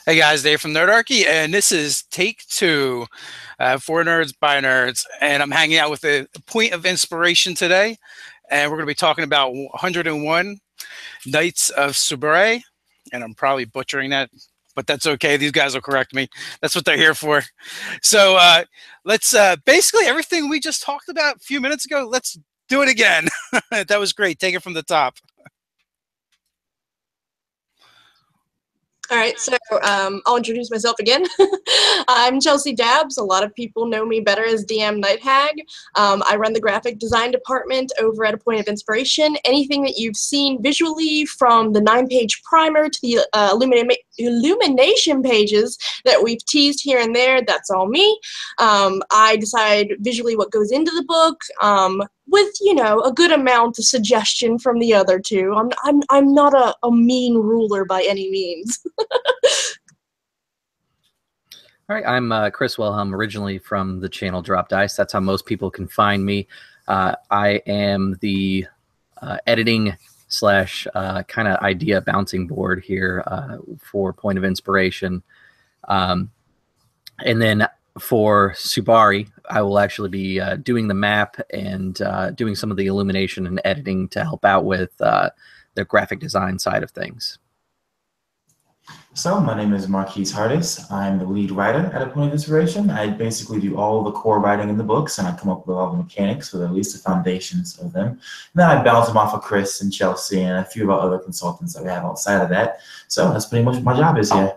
Hey guys, Dave from Nerdarchy, and this is take two for nerds by nerds. And I'm hanging out with a point of inspiration today, and we're going to be talking about 101 Knights of Subare. And I'm probably butchering that, but that's okay. These guys will correct me. That's what they're here for. So let's basically everything we just talked about a few minutes ago, let's do it again. That was great. Take it from the top. All right, so I'll introduce myself again. I'm Chelsea Dabbs. A lot of people know me better as DM Night Hag. I run the graphic design department over at A Point of Inspiration. Anything that you've seen visually, from the 9-page primer to the illumination pages that we've teased here and there, that's all me. I decide visually what goes into the book, with, you know, a good amount of suggestion from the other two. I'm not a mean ruler by any means. All right, I'm Chris Wilhelm, originally from the channel Drop Dice. That's how most people can find me. I am the editing slash kind of idea bouncing board here for Point of Inspiration. And then for Subare, I will actually be doing the map and doing some of the illumination and editing to help out with the graphic design side of things. So, my name is Marquise Hardis. I'm the lead writer at A Point of Inspiration. I basically do all the core writing in the books, and I come up with all the mechanics, or at least the foundations of them. And then I bounce them off of Chris and Chelsea and a few of our other consultants that we have outside of that. So that's pretty much what my job is here.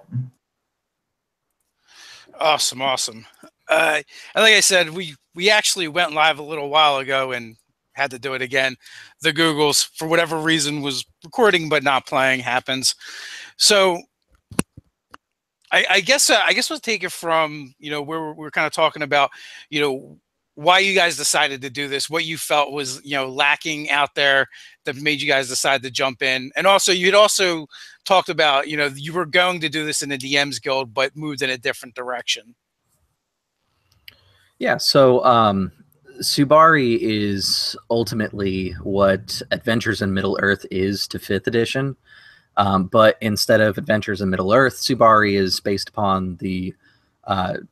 Awesome, awesome. And like I said, we actually went live a little while ago and had to do it again. The Googles, for whatever reason, was recording but not playing. Happens. So I guess we'll take it from, you know, where we're kind of talking about, you know, why you guys decided to do this, what you felt was, you know, lacking out there that made you guys decide to jump in. And also, you'd also talked about, you know, you were going to do this in the DMs Guild, but moved in a different direction. Yeah, so Subare is ultimately what Adventures in Middle-earth is to 5th edition. But instead of Adventures in Middle-earth, Subare is based upon the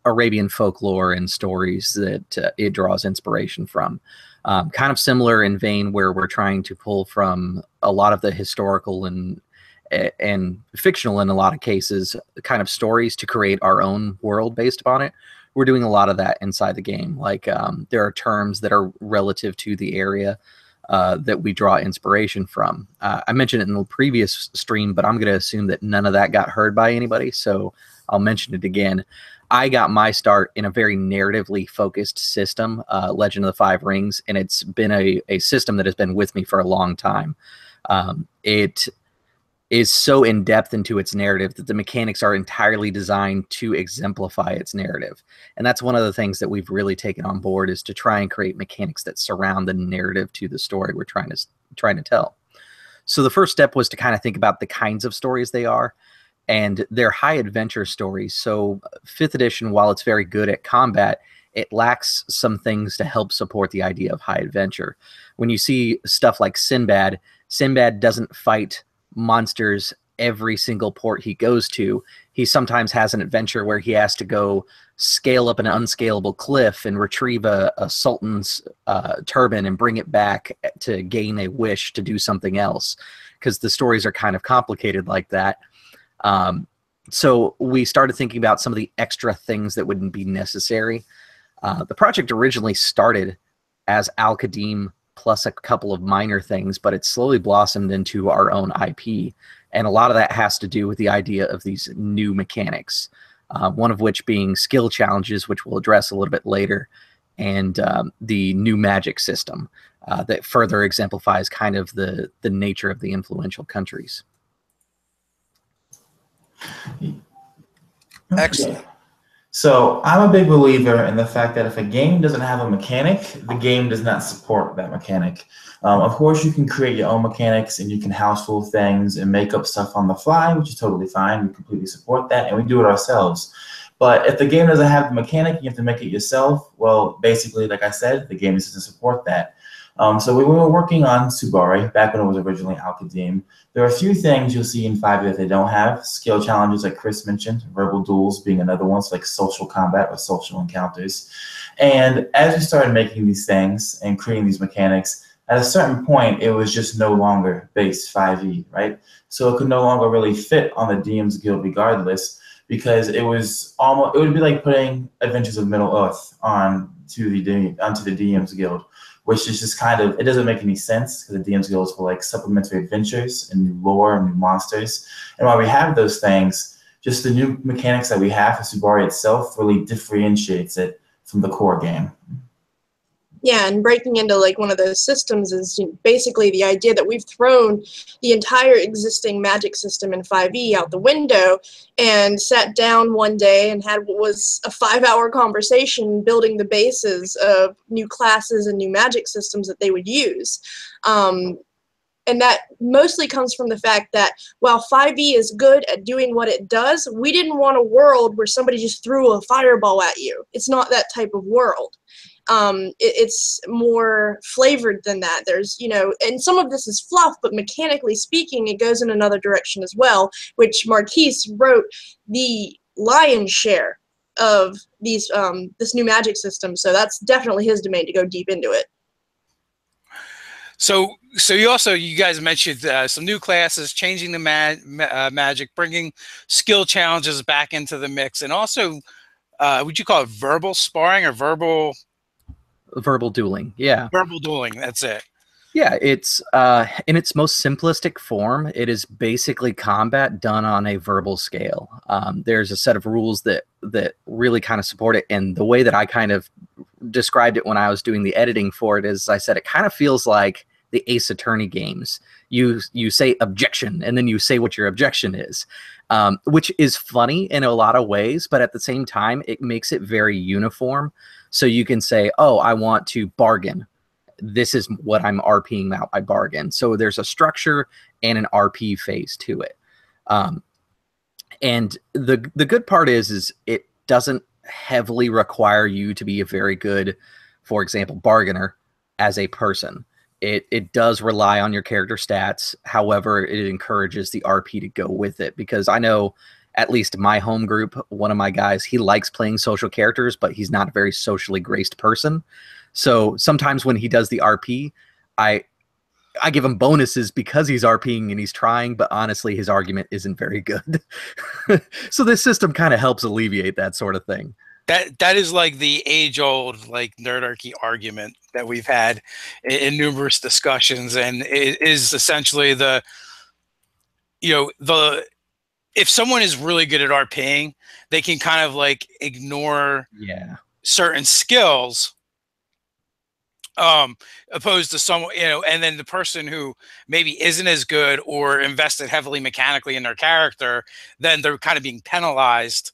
Arabian folklore and stories that it draws inspiration from. Kind of similar in vein, where we're trying to pull from a lot of the historical and fictional, in a lot of cases, kind of stories to create our own world based upon it. We're doing a lot of that inside the game. Like there are terms that are relative to the area that we draw inspiration from. I mentioned it in the previous stream, but I'm going to assume that none of that got heard by anybody, so I'll mention it again. I got my start in a very narratively focused system, Legend of the Five Rings, and it's been a system that has been with me for a long time. It is so in-depth into its narrative that the mechanics are entirely designed to exemplify its narrative. And that's one of the things that we've really taken on board, is to try and create mechanics that surround the narrative to the story we're trying to tell. So the first step was to kind of think about the kinds of stories they are, and they're high adventure stories. So 5th edition, while it's very good at combat, it lacks some things to help support the idea of high adventure. When you see stuff like Sinbad, Sinbad doesn't fight monsters every single port he goes to. He sometimes has an adventure where he has to go scale up an unscalable cliff and retrieve a sultan's turban and bring it back to gain a wish to do something else, because the stories are kind of complicated like that. So we started thinking about some of the extra things that wouldn't be necessary. The project originally started as Al-Qadim plus a couple of minor things, but it slowly blossomed into our own IP. And a lot of that has to do with the idea of these new mechanics, one of which being skill challenges, which we'll address a little bit later, and the new magic system that further exemplifies kind of the nature of the influential countries. Excellent. So I'm a big believer in the fact that if a game doesn't have a mechanic, the game does not support that mechanic. Of course, you can create your own mechanics and you can house full things and make up stuff on the fly, which is totally fine. We completely support that, and we do it ourselves. But if the game doesn't have the mechanic, you have to make it yourself. Well, basically, like I said, the game doesn't support that. So we were working on Subari back when it was originally Alkadim. There are a few things you'll see in 5e that they don't have. Skill challenges like Chris mentioned, verbal duels being another one, so like social combat or social encounters. And as we started making these things and creating these mechanics, at a certain point, it was just no longer base 5e, right? So it could no longer really fit on the DM's Guild regardless, because it would be like putting Adventures of Middle-earth onto the DM's Guild, which is just kind of, it doesn't make any sense because the DM's Guild is for like supplementary adventures and new lore and new monsters. And while we have those things, just the new mechanics that we have for Subari itself really differentiates it from the core game. Yeah, and breaking into like one of those systems is basically the idea that we've thrown the entire existing magic system in 5e out the window and sat down one day and had what was a 5-hour conversation building the bases of new classes and new magic systems that they would use. And that mostly comes from the fact that while 5e is good at doing what it does, we didn't want a world where somebody just threw a fireball at you. It's not that type of world. It's more flavored than that. There's, and some of this is fluff, but mechanically speaking, it goes in another direction as well, which Marquise wrote the lion's share of these this new magic system. So that's definitely his domain to go deep into it. So you guys mentioned some new classes, changing the magic, bringing skill challenges back into the mix, and also, would you call it verbal sparring or verbal dueling? Yeah. Verbal dueling, that's it. Yeah, it's in its most simplistic form, it is basically combat done on a verbal scale. There's a set of rules that really kind of support it, and the way that I kind of described it when I was doing the editing for it is, I said it kind of feels like the Ace Attorney games. You say objection, and then you say what your objection is, which is funny in a lot of ways, but at the same time, it makes it very uniform. So you can say, oh, I want to bargain. This is what I'm RPing out by bargain. So there's a structure and an RP phase to it. And the good part is it doesn't heavily require you to be a very good, for example, bargainer as a person. It does rely on your character stats. However, it encourages the RP to go with it, because I know, at least my home group, one of my guys, he likes playing social characters, but he's not a very socially graced person. So sometimes when he does the RP, I give him bonuses because he's RPing and he's trying, but honestly, his argument isn't very good. So this system kind of helps alleviate that sort of thing. That is like the age-old like Nerdarchy argument that we've had in numerous discussions, and it is essentially if someone is really good at RPing, they can kind of like ignore certain skills, opposed to someone, and then the person who maybe isn't as good or invested heavily mechanically in their character, then they're kind of being penalized,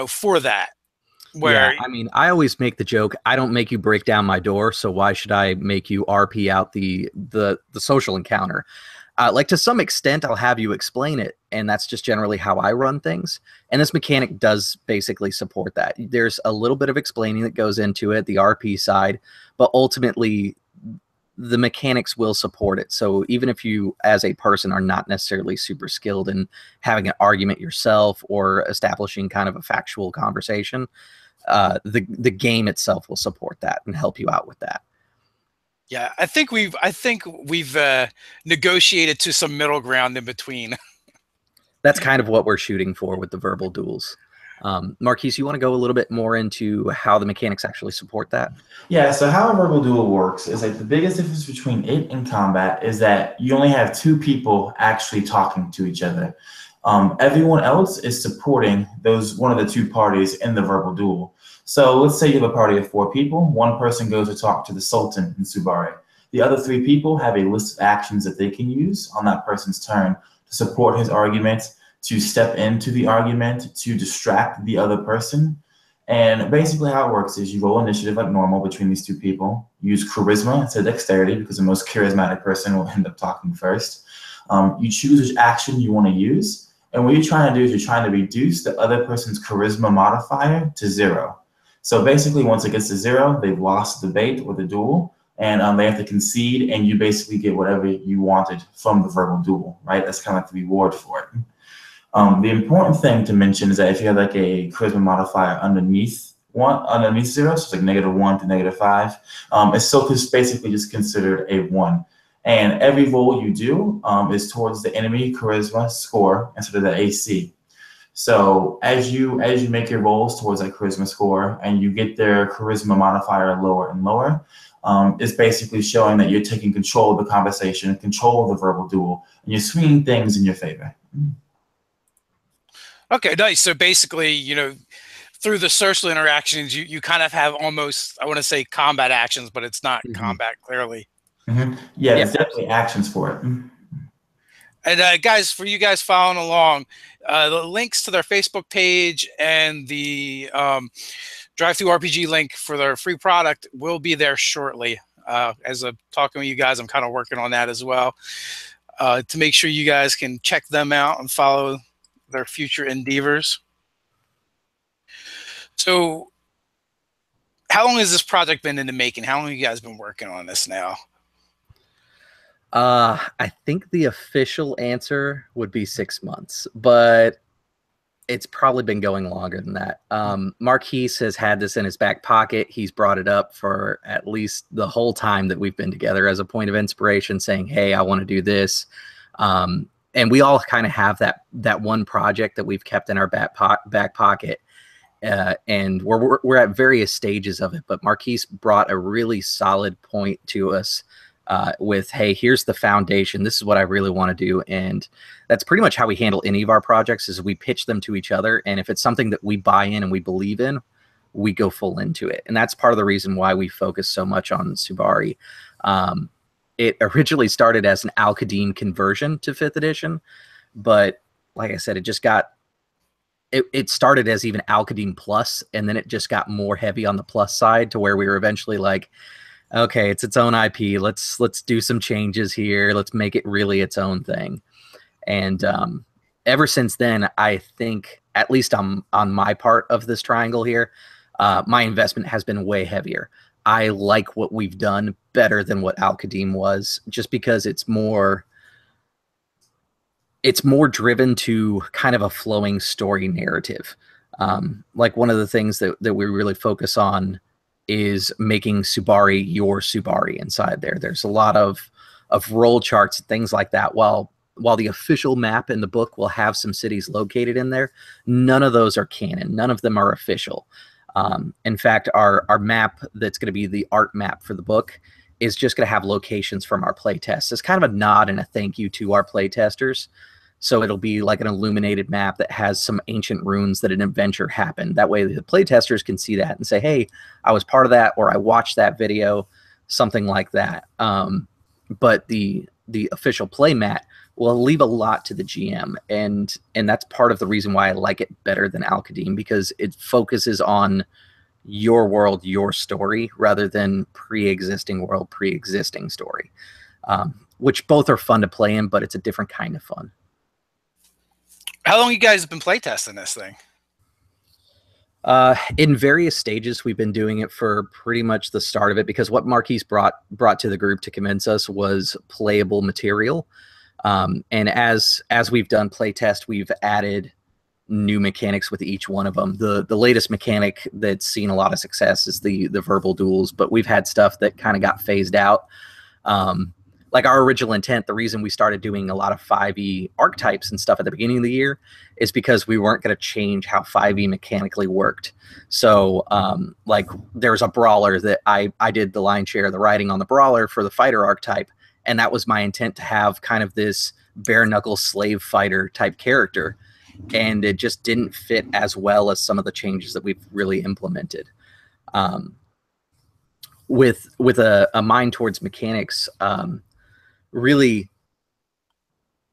for that. Where, yeah, I mean, I always make the joke, I don't make you break down my door, so why should I make you RP out the social encounter? Like, to some extent, I'll have you explain it, and that's just generally how I run things. And this mechanic does basically support that. There's a little bit of explaining that goes into it, the RP side, but ultimately, the mechanics will support it. So even if you, as a person, are not necessarily super skilled in having an argument yourself or establishing kind of a factual conversation, the game itself will support that and help you out with that. Yeah, I think we've negotiated to some middle ground in between. That's kind of what we're shooting for with the verbal duels. Marquise, you want to go a little bit more into how the mechanics actually support that? Yeah, so how a verbal duel works is like the biggest difference between it and combat is that you only have two people actually talking to each other. Everyone else is supporting one of the two parties in the verbal duel. So let's say you have a party of 4 people. One person goes to talk to the Sultan in Subari. The other 3 people have a list of actions that they can use on that person's turn to support his argument, to step into the argument, to distract the other person. And basically how it works is you roll initiative like normal between these 2 people. Use charisma instead of dexterity because the most charismatic person will end up talking first. You choose which action you want to use. And what you're trying to do is you're trying to reduce the other person's charisma modifier to 0. So basically once it gets to 0, they've lost the debate or the duel. and they have to concede, and you basically get whatever you wanted from the verbal duel, right? That's kind of like the reward for it. The important thing to mention is that if you have like a charisma modifier underneath 0, so it's like -1 to -5, it's still just basically just considered a 1. And every roll you do is towards the enemy charisma score instead of the AC. So as you make your rolls towards that charisma score and you get their charisma modifier lower and lower, it's basically showing that you're taking control of the conversation, control of the verbal duel, and you're swinging things in your favor. Okay, nice. So basically, through the social interactions, you kind of have almost, I want to say combat actions, but it's not combat clearly. Yeah, there's definitely actions for it. And guys, for you guys following along, the links to their Facebook page and the Drive-Thru RPG link for their free product will be there shortly. As I'm talking with you guys, I'm kind of working on that as well to make sure you guys can check them out and follow their future endeavors. So how long has this project been in the making? How long have you guys been working on this now? I think the official answer would be 6 months, but it's probably been going longer than that. Marquise has had this in his back pocket. He's brought it up for at least the whole time that we've been together as a point of inspiration, saying, hey, I want to do this. And we all kind of have that one project that we've kept in our back pocket. And we're at various stages of it, but Marquise brought a really solid point to us with, hey, here's the foundation. This is what I really want to do. And that's pretty much how we handle any of our projects, is we pitch them to each other. And if it's something that we buy in and we believe in, we go full into it. And that's part of the reason why we focus so much on Subari. It originally started as an Al-Qadim conversion to 5th edition, but like I said, it just got, it started as even Al-Qadim Plus, and then it just got more heavy on the plus side to where we were eventually like, okay, it's its own IP. Let's do some changes here. Let's make it really its own thing. And ever since then, I think, at least on my part of this triangle here, my investment has been way heavier. I like what we've done better than what Al-Qadim was, just because it's more driven to kind of a flowing story narrative. Like one of the things that we really focus on is making Subari your Subari inside there. There's a lot of roll charts and things like that. While the official map in the book will have some cities located in there, none of those are canon. None of them are official. In fact, our map that's going to be the art map for the book is just going to have locations from our playtests. It's kind of a nod and a thank you to our playtesters. So it'll be like an illuminated map that has some ancient runes that an adventure happened. That way the playtesters can see that and say, hey, I was part of that, or I watched that video, something like that. But the official play mat will leave a lot to the GM. And that's part of the reason why I like it better than Al-Qadim, because it focuses on your world, your story, rather than pre-existing world, pre-existing story, which both are fun to play in, but it's a different kind of fun. How long you guys have been playtesting this thing? In various stages, we've been doing it for pretty much the start of it, because what Marquise brought to the group to convince us was playable material. And as we've done playtest, we've added new mechanics with each one of them. The latest mechanic that's seen a lot of success is the verbal duels, but we've had stuff that kind of got phased out. Like our original intent, the reason we started doing a lot of 5e archetypes and stuff at the beginning of the year is because we weren't going to change how 5e mechanically worked. So like there's a brawler that I did the lion's share of the writing on the brawler for the fighter archetype, and that was my intent, to have kind of this bare knuckle slave fighter type character, and it just didn't fit as well as some of the changes that we've really implemented. With a mind towards mechanics, really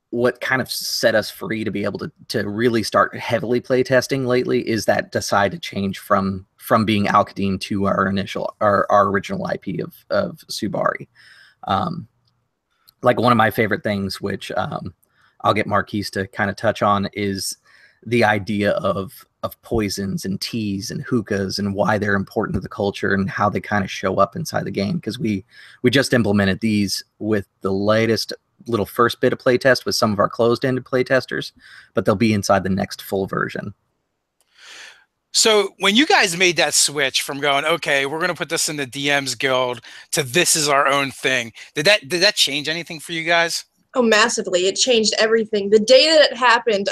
what kind of set us free to be able to really start heavily playtesting lately is that decide to change from being Al-Qadim to our original IP of Subari. Like one of my favorite things, which I'll get Marquise to kind of touch on, is the idea of poisons and teas and hookahs and why they're important to the culture and how they kind of show up inside the game. Because we just implemented these with the latest little first bit of playtest with some of our closed-ended playtesters, but they'll be inside the next full version. So when you guys made that switch from going, okay, we're going to put this in the DM's Guild to this is our own thing, did that change anything for you guys? Oh, massively. It changed everything. The day that it happened,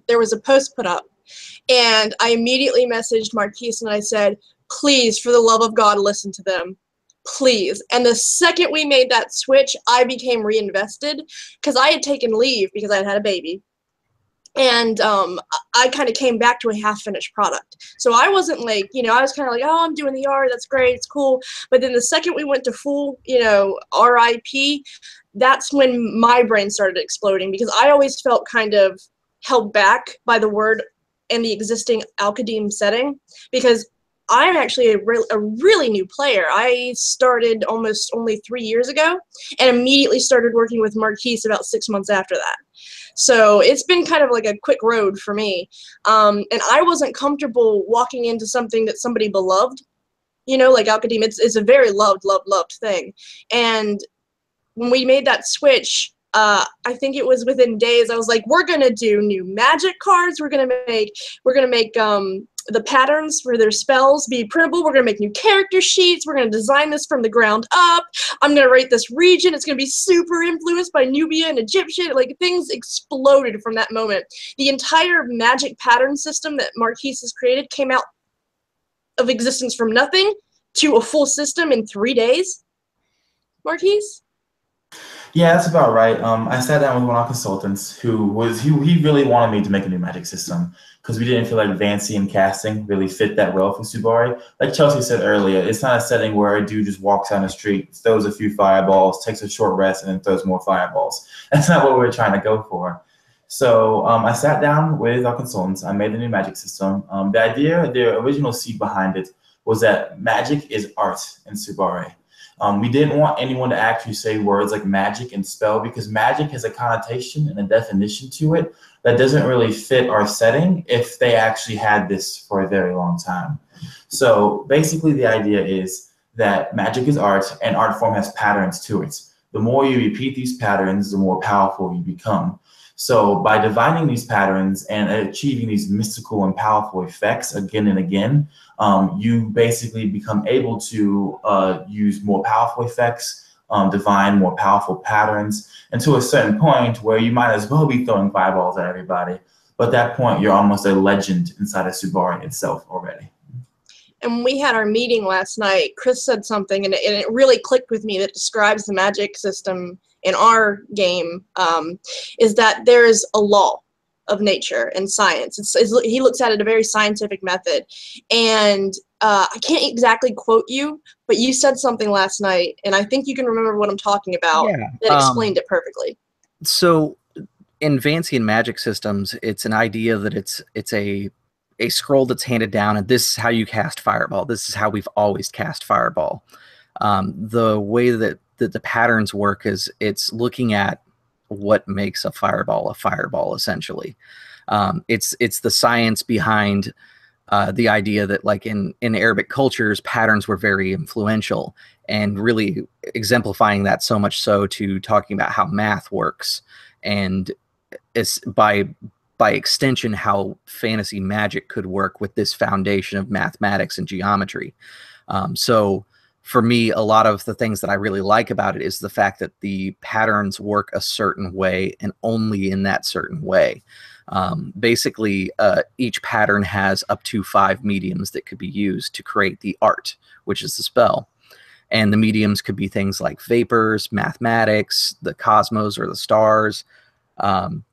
there was a post put up, and I immediately messaged Marquise and I said, please, for the love of God, listen to them. Please. And the second we made that switch, I became reinvested because I had taken leave because I had had a baby. And I kind of came back to a half-finished product. So I wasn't like, I was kind of like, oh, I'm doing the art. That's great. It's cool. But then the second we went to full, RIP, that's when my brain started exploding because I always felt kind of held back by the word and the existing Alkadim setting because I'm actually a really new player. I started almost only 3 years ago and immediately started working with Marquise about 6 months after that. So it's been kind of like a quick road for me. And I wasn't comfortable walking into something that somebody beloved, like Alkadim. It's a very loved thing. And when we made that switch, I think it was within days, I was like, we're going to do new magic cards. We're going to make the patterns for their spells be printable. We're going to make new character sheets. We're going to design this from the ground up. I'm going to rate this region. It's going to be super influenced by Nubia and Egyptian. Like, things exploded from that moment. The entire magic pattern system that Marquise has created came out of existence from nothing to a full system in 3 days. Marquise? Yeah, that's about right. I sat down with one of our consultants he really wanted me to make a new magic system because we didn't feel like Vancy and casting really fit that well for Subari. Like Chelsea said earlier, it's not a setting where a dude just walks down the street, throws a few fireballs, takes a short rest, and then throws more fireballs. That's not what we were trying to go for. So I sat down with our consultants. I made the new magic system. The original seed behind it was that magic is art in Subari. We didn't want anyone to actually say words like magic and spell because magic has a connotation and a definition to it that doesn't really fit our setting if they actually had this for a very long time. So basically the idea is that magic is art and art form has patterns to it. The more you repeat these patterns, the more powerful you become. So by divining these patterns and achieving these mystical and powerful effects again and again, you basically become able to use more powerful effects, divine more powerful patterns, and to a certain point where you might as well be throwing fireballs at everybody. But at that point, you're almost a legend inside of Subari itself already. And when we had our meeting last night, Chris said something, and it really clicked with me that describes the magic system in our game, is that there is a law of nature and science. He looks at it a very scientific method. And I can't exactly quote you, but you said something last night, and I think you can remember what I'm talking about, that explained it perfectly. So in Vancy and magic systems, it's an idea that it's a scroll that's handed down, and this is how you cast Fireball. This is how we've always cast Fireball. The way that the patterns work is it's looking at what makes a fireball, essentially. It's the science behind the idea that, like, in Arabic cultures, patterns were very influential, and really exemplifying that so much so to talking about how math works, and it's by extension how fantasy magic could work with this foundation of mathematics and geometry. So for me, a lot of the things that I really like about it is the fact that the patterns work a certain way and only in that certain way. Basically, each pattern has up to 5 mediums that could be used to create the art, which is the spell. And the mediums could be things like vapors, mathematics, the cosmos or the stars. I'm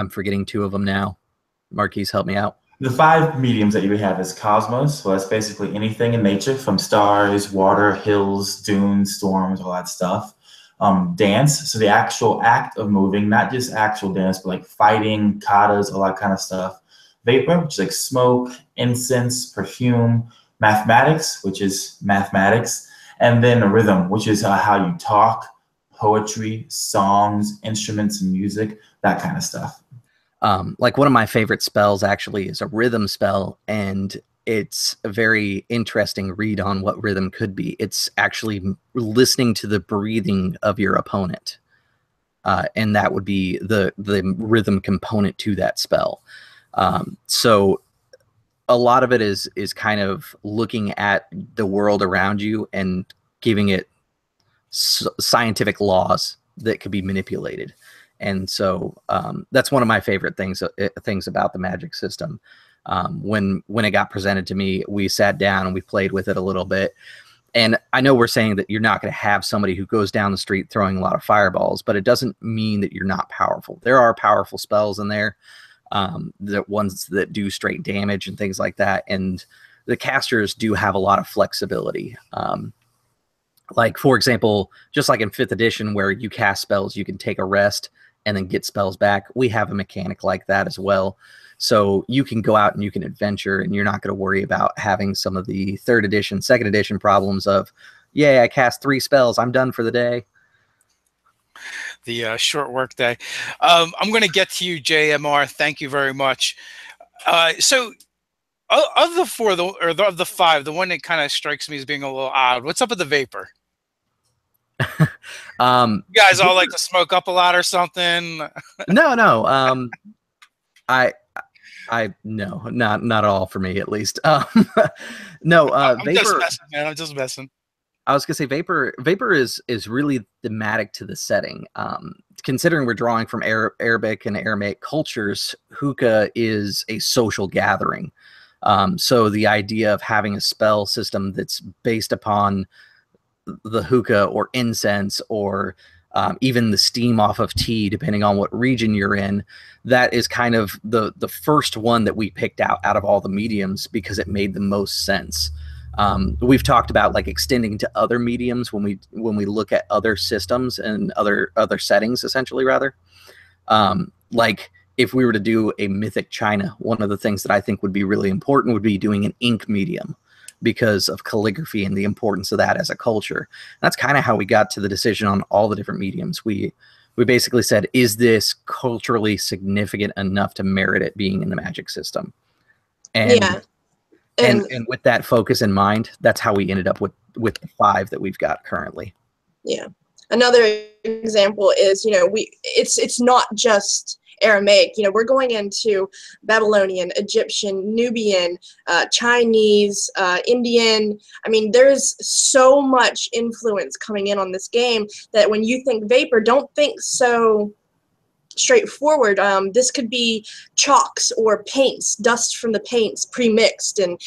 forgetting 2 of them now. Marquise, help me out. The 5 mediums that you would have is cosmos, so that's basically anything in nature from stars, water, hills, dunes, storms, all that stuff. Dance, so the actual act of moving, not just actual dance, but like fighting, katas, all that kind of stuff. Vapor, which is like smoke, incense, perfume. Mathematics, which is mathematics. And then rhythm, which is how you talk, poetry, songs, instruments, and music, that kind of stuff. Like one of my favorite spells actually is a rhythm spell, and it's a very interesting read on what rhythm could be. It's actually listening to the breathing of your opponent, and that would be the rhythm component to that spell. So a lot of it is kind of looking at the world around you and giving it scientific laws that could be manipulated. And so that's one of my favorite things about the Magic system. When it got presented to me, we sat down and we played with it a little bit. And I know we're saying that you're not going to have somebody who goes down the street throwing a lot of fireballs, but it doesn't mean that you're not powerful. There are powerful spells in there, the ones that do straight damage and things like that. And the casters do have a lot of flexibility. Like, for example, just like in 5th edition where you cast spells, you can take a rest and then get spells back. We have a mechanic like that as well. So you can go out and you can adventure, and you're not going to worry about having some of the 3rd edition, 2nd edition problems of, yeah, I cast 3 spells, I'm done for the day. The short work day. I'm going to get to you, JMR. Thank you very much. So of the 4, or of the 5, the one that kind of strikes me as being a little odd, what's up with the Vapor? You guys all like to smoke up a lot or something? No. No, not all for me, at least. No, I'm Vapor. just messing, man. I'm just messing. I was gonna say Vapor is really thematic to the setting. Considering we're drawing from Arabic and Aramaic cultures, hookah is a social gathering. So the idea of having a spell system that's based upon the hookah or incense, or even the steam off of tea, depending on what region you're in, that is kind of the first one that we picked out of all the mediums because it made the most sense. We've talked about like extending to other mediums when we look at other systems and other settings, essentially, rather. Like if we were to do a Mythic China, one of the things that I think would be really important would be doing an ink medium, because of calligraphy and the importance of that as a culture. That's kind of how we got to the decision on all the different mediums. We basically said, is this culturally significant enough to merit it being in the Magic system? And Yeah. And with that focus in mind, that's how we ended up with the 5 that we've got currently. Yeah. Another example is, it's not just Aramaic. We're going into Babylonian, Egyptian, Nubian, Chinese, Indian. I mean, there's so much influence coming in on this game that when you think Vapor, don't think so straightforward. This could be chalks or paints, dust from the paints pre-mixed, and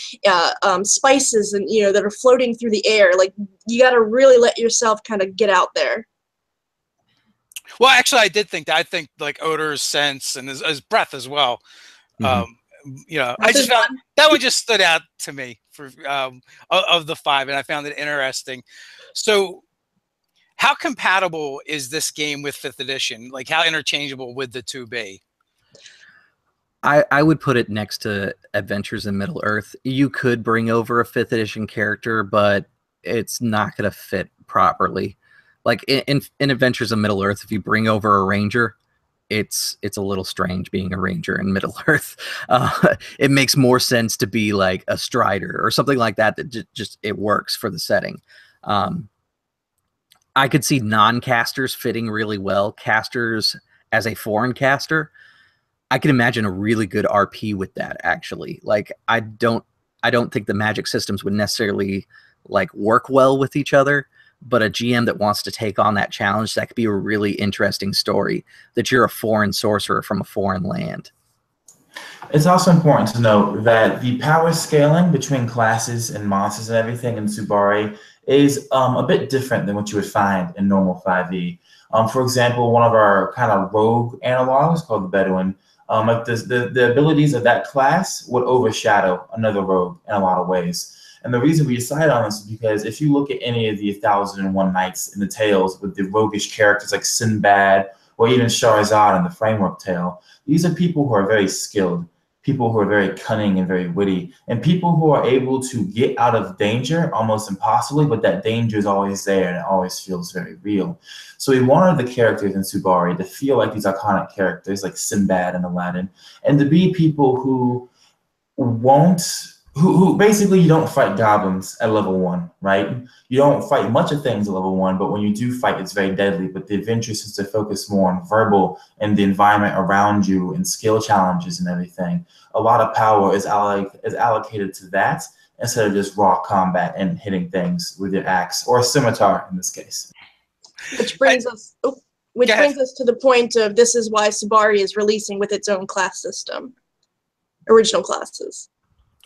spices, and that are floating through the air. Like, you got to really let yourself kind of get out there. Well, actually, I did think that. I think like odors, scents, and his breath as well. Mm-hmm. I just found that one just stood out to me for of the 5, and I found it interesting. So, how compatible is this game with 5th edition? Like, how interchangeable would the 2 be? I would put it next to Adventures in Middle Earth. You could bring over a 5th edition character, but it's not going to fit properly. Like in Adventures in Middle Earth, if you bring over a ranger, it's a little strange being a ranger in Middle Earth. It makes more sense to be like a strider or something like that. That just it works for the setting. I could see non-casters fitting really well. Casters as a foreign caster, I can imagine a really good RP with that. Actually, like I don't think the Magic systems would necessarily like work well with each other. But a GM that wants to take on that challenge, that could be a really interesting story, that you're a foreign sorcerer from a foreign land. It's also important to note that the power scaling between classes and monsters and everything in Subari is a bit different than what you would find in normal 5e. For example, one of our kind of rogue analogs called the Bedouin, like the abilities of that class would overshadow another rogue in a lot of ways. And the reason we decided on this is because if you look at any of the 1001 Nights in the Tales with the roguish characters like Sinbad or even Shahrazad in the Framework Tale, these are people who are very skilled. people who are very cunning and very witty, and people who are able to get out of danger almost impossibly, but that danger is always there and it always feels very real. So we wanted the characters in Subari to feel like these iconic characters like Sinbad and Aladdin, and to be people who won't who basically, you don't fight goblins at level 1, right? You don't fight much of things at level 1, but when you do fight, it's very deadly. But the adventure seems to focus more on verbal and the environment around you and skill challenges and everything. A lot of power is allocated to that instead of just raw combat and hitting things with your axe or scimitar in this case. Which brings us to the point of this is why Subari is releasing with its own class system, original classes.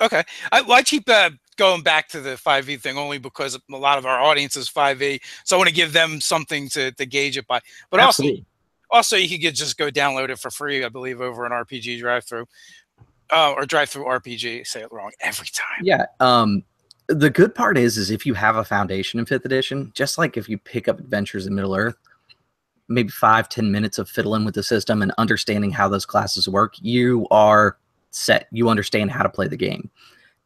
Okay. I keep going back to the 5e thing only because a lot of our audience is 5e, so I want to give them something to gauge it by. But also you could just go download it for free, I believe, over an RPG drive-through, or drive-through RPG. Say it wrong every time. Yeah. The good part is if you have a foundation in 5th edition, just like if you pick up Adventures in Middle-earth, maybe 5-10 minutes of fiddling with the system and understanding how those classes work, you are set. You understand how to play the game.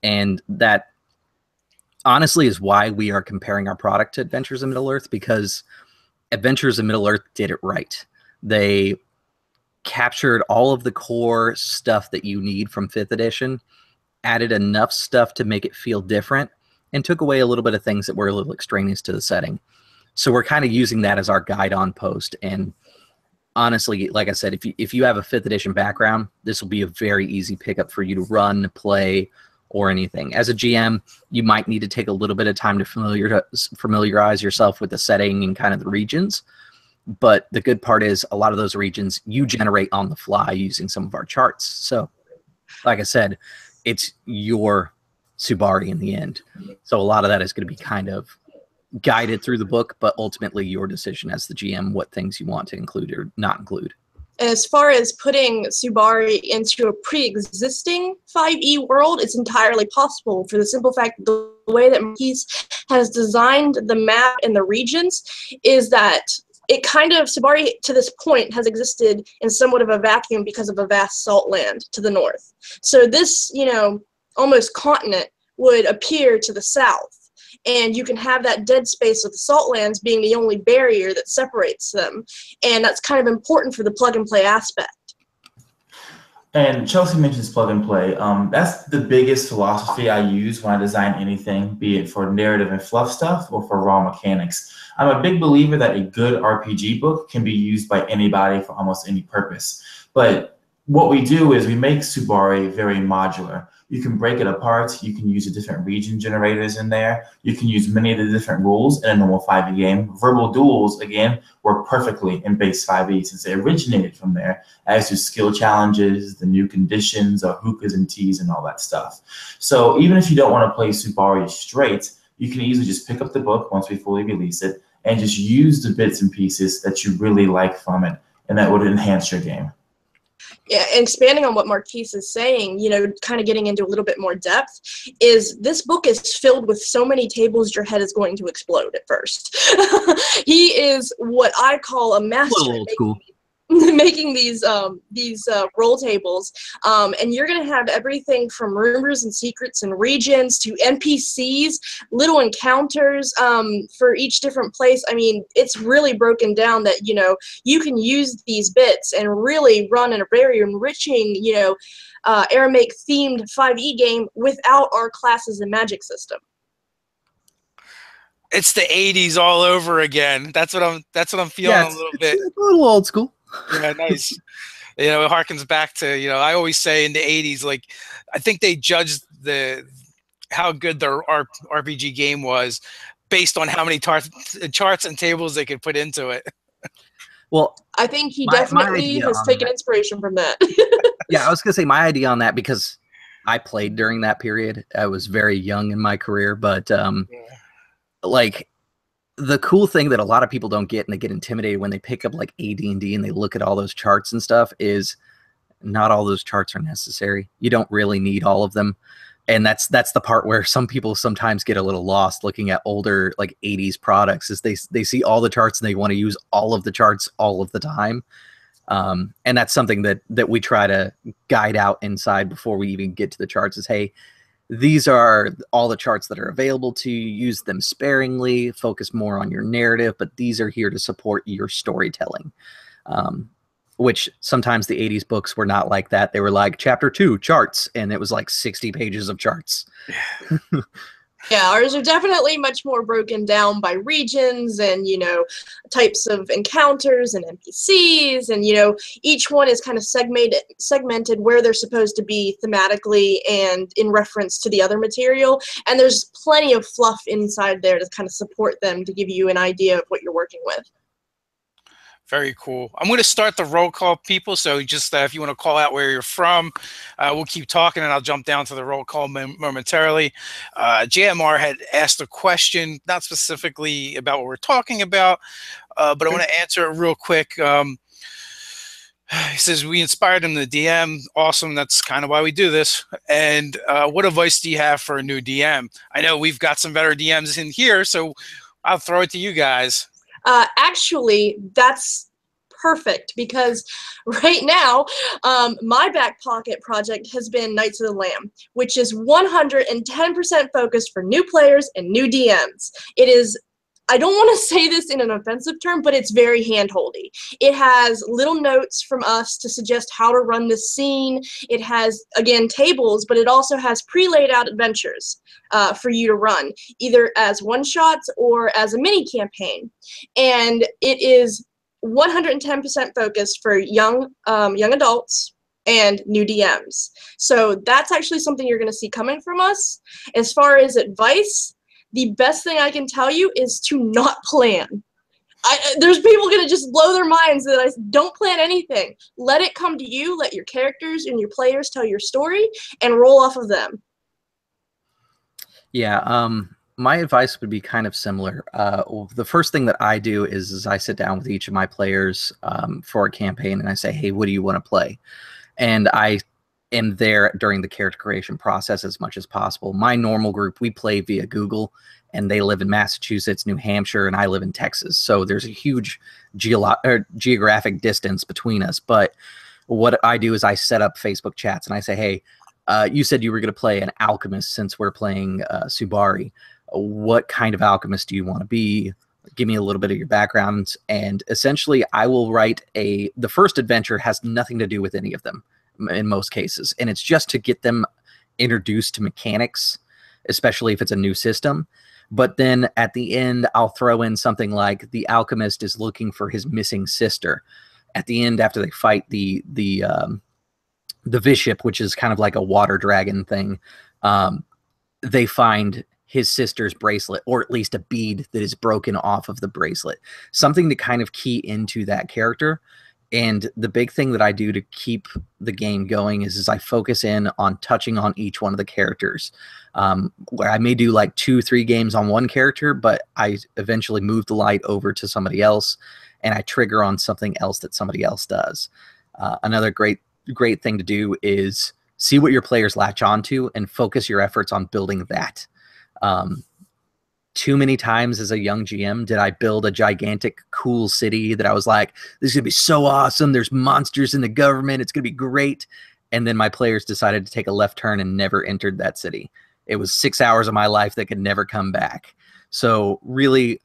And that honestly is why we are comparing our product to Adventures in Middle-earth, because Adventures in Middle-earth did it right. They captured all of the core stuff that you need from 5th edition, added enough stuff to make it feel different, and took away a little bit of things that were a little extraneous to the setting. So we're kind of using that as our guide on post. And honestly, like I said, if you have a 5th edition background, this will be a very easy pickup for you to run, play, or anything. As a GM, you might need to take a little bit of time to familiarize yourself with the setting and kind of the regions. But the good part is a lot of those regions you generate on the fly using some of our charts. So, like I said, it's your Subari in the end. So a lot of that is going to be kind of guided through the book, but ultimately your decision as the GM what things you want to include or not include. And as far as putting Subari into a pre-existing 5e world, it's entirely possible for the simple fact that the way that Marquise has designed the map and the regions is that it kind of, Subari to this point has existed in somewhat of a vacuum because of a vast salt land to the north. So this, almost continent would appear to the south. And you can have that dead space of the salt lands being the only barrier that separates them. And that's kind of important for the plug and play aspect. And Chelsea mentions plug and play. That's the biggest philosophy I use when I design anything, be it for narrative and fluff stuff or for raw mechanics. I'm a big believer that a good RPG book can be used by anybody for almost any purpose. But what we do is we make Subari very modular. You can break it apart. You can use the different region generators in there. You can use many of the different rules in a normal 5e game. Verbal duels, again, work perfectly in base 5e since they originated from there, as do skill challenges, the new conditions, hookahs and teas, and all that stuff. So even if you don't want to play Subari straight, you can easily just pick up the book once we fully release it and just use the bits and pieces that you really like from it, and that would enhance your game. Yeah, and expanding on what Marquise is saying, kind of getting into a little bit more depth, is this book is filled with so many tables your head is going to explode at first. He is what I call a master making these roll tables, and you're going to have everything from rumors and secrets and regions to NPCs, little encounters for each different place. I mean, it's really broken down that you can use these bits and really run in a very enriching Aramaic themed 5e game without our classes and magic system. It's the 80s all over again. That's what I'm feeling a little bit. It's a little old school. Yeah, nice. It harkens back to, I always say in the 80s, like, I think they judged how good their RPG game was based on how many charts and tables they could put into it. Well, I think he definitely has taken inspiration from that. Yeah, I was going to say my idea on that, because I played during that period. I was very young in my career, but like, the cool thing that a lot of people don't get, and they get intimidated when they pick up like AD&D and they look at all those charts and stuff, is not all those charts are necessary. You don't really need all of them. And that's the part where some people sometimes get a little lost looking at older like 80s products, is they see all the charts and they want to use all of the charts all of the time. And that's something that we try to guide out inside before we even get to the charts is, hey, these are all the charts that are available to you. Use them sparingly, focus more on your narrative, but these are here to support your storytelling. Which sometimes the 80s books were not like that. They were like chapter 2 charts, and it was like 60 pages of charts. Yeah, ours are definitely much more broken down by regions and, types of encounters and NPCs. And, each one is kind of segmented where they're supposed to be thematically and in reference to the other material. And there's plenty of fluff inside there to kind of support them to give you an idea of what you're working with. Very cool. I'm going to start the roll call, people. So just if you want to call out where you're from, we'll keep talking, and I'll jump down to the roll call momentarily. JMR had asked a question, not specifically about what we're talking about, but I want to answer it real quick. He says, we inspired him to DM. Awesome. That's kind of why we do this. And what advice do you have for a new DM? I know we've got some better DMs in here, so I'll throw it to you guys. Actually, that's perfect, because right now, my back pocket project has been Knights of the Lamb, which is 110% focused for new players and new DMs. It is, I don't want to say this in an offensive term, but it's very hand-holdy. It has little notes from us to suggest how to run this scene. It has, again, tables, but it also has pre-laid out adventures for you to run, either as one-shots or as a mini-campaign. And it is 110% focused for young adults and new DMs. So that's actually something you're going to see coming from us. As far as advice, the best thing I can tell you is to not plan. There's people going to just blow their minds that I don't plan anything. Let it come to you. Let your characters and your players tell your story and roll off of them. Yeah, my advice would be kind of similar. The first thing that I do is I sit down with each of my players for a campaign, and I say, hey, what do you want to play? And I am there during the character creation process as much as possible. My normal group, we play via Google, and they live in Massachusetts, New Hampshire, and I live in Texas. So there's a huge geographic distance between us. But what I do is I set up Facebook chats, and I say, hey, you said you were going to play an alchemist since we're playing Subari. What kind of alchemist do you want to be? Give me a little bit of your background. And essentially, I will write the first adventure has nothing to do with any of them in most cases. And it's just to get them introduced to mechanics, especially if it's a new system. But then at the end, I'll throw in something like the alchemist is looking for his missing sister. At the end, after they fight the Bishop, which is kind of like a water dragon thing, they find his sister's bracelet, or at least a bead that is broken off of the bracelet. Something to kind of key into that character. And the big thing that I do to keep the game going is I focus in on touching on each one of the characters. Where I may do like 2-3 games on one character, but I eventually move the light over to somebody else, and I trigger on something else that somebody else does. Another great thing to do is see what your players latch onto and focus your efforts on building that. Too many times as a young GM did I build a gigantic, cool city that I was like, this is going to be so awesome. There's monsters in the government. It's going to be great. And then my players decided to take a left turn and never entered that city. It was 6 hours of my life that could never come back. So really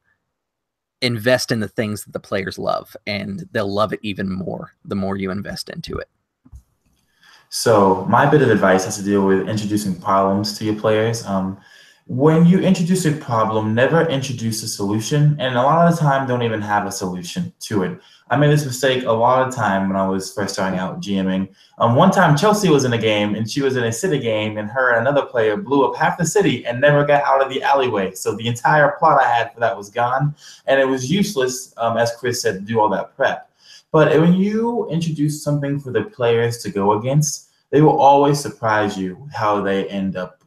invest in the things that the players love, and they'll love it even more the more you invest into it. So my bit of advice has to deal with introducing problems to your players. When you introduce a problem, never introduce a solution, and a lot of the time don't even have a solution to it. I made this mistake a lot of time when I was first starting out GMing. One time Chelsea was in a game, and she was in a city game, and her and another player blew up half the city and never got out of the alleyway. So the entire plot I had for that was gone, and it was useless, as Chris said, to do all that prep. But when you introduce something for the players to go against, they will always surprise you how they end up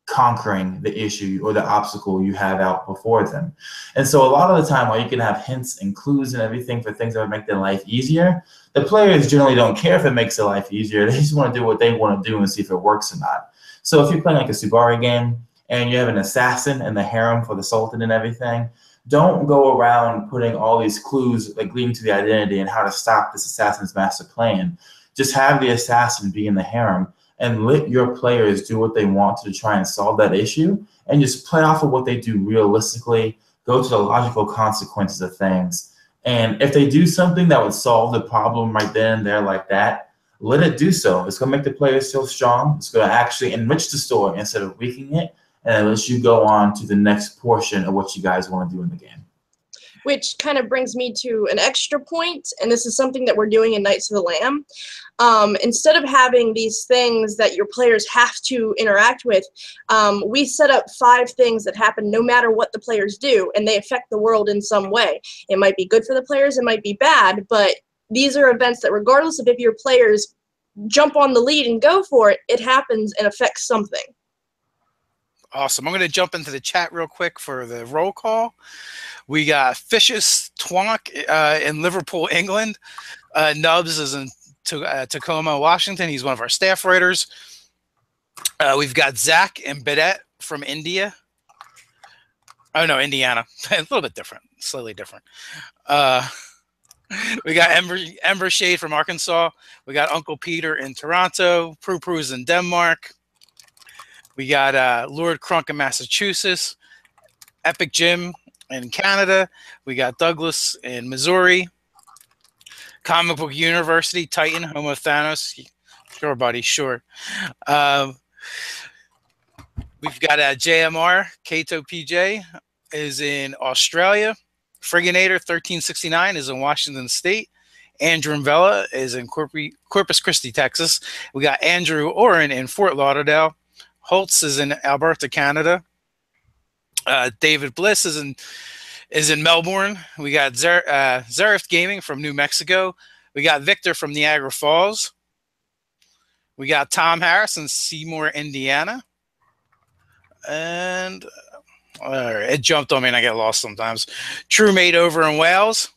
conquering the issue or the obstacle you have out before them. And so a lot of the time, while you can have hints and clues and everything for things that would make their life easier, the players generally don't care if it makes their life easier. They just want to do what they want to do and see if it works or not. So if you're playing like a Subari game and you have an assassin and the harem for the sultan and everything, Don't go around putting all these clues like leading to the identity and how to stop this assassin's master plan. Just have the assassin be in the harem and let your players do what they want to try and solve that issue, and just play off of what they do realistically, go to the logical consequences of things. And if they do something that would solve the problem right then and there like that, let it do so. It's going to make the players feel strong. It's going to actually enrich the story instead of weakening it, and it lets you go on to the next portion of what you guys want to do in the game. Which kind of brings me to an extra point, and this is something that we're doing in Knights of the Lamb. Instead of having these things that your players have to interact with, we set up 5 things that happen no matter what the players do, and they affect the world in some way. It might be good for the players, it might be bad, but these are events that regardless of if your players jump on the lead and go for it, it happens and affects something. Awesome. I'm going to jump into the chat real quick for the roll call. We got Fishes Twonk in Liverpool, England. Nubs is in Tacoma, Washington. He's one of our staff writers. We've got Zach and Bidet from India. Oh, no, Indiana. A little bit different, slightly different. We got Ember Shade from Arkansas. We got Uncle Peter in Toronto. Prue Prue's in Denmark. We got Lord Crunk in Massachusetts. Epic Jim in Canada. We got Douglas in Missouri. Comic Book University, Titan, Homo Thanos. Sure, buddy, sure. We've got JMR, Kato PJ is in Australia. Frigginator 1369 is in Washington State. Andrew Vela is in Corpus Christi, Texas. We got Andrew Oren in Fort Lauderdale. Holtz is in Alberta, Canada. David Bliss is in Melbourne. We got Zarif Gaming from New Mexico. We got Victor from Niagara Falls. We got Tom Harris in Seymour, Indiana. And it jumped on me and I get lost sometimes. True Mate over in Wales.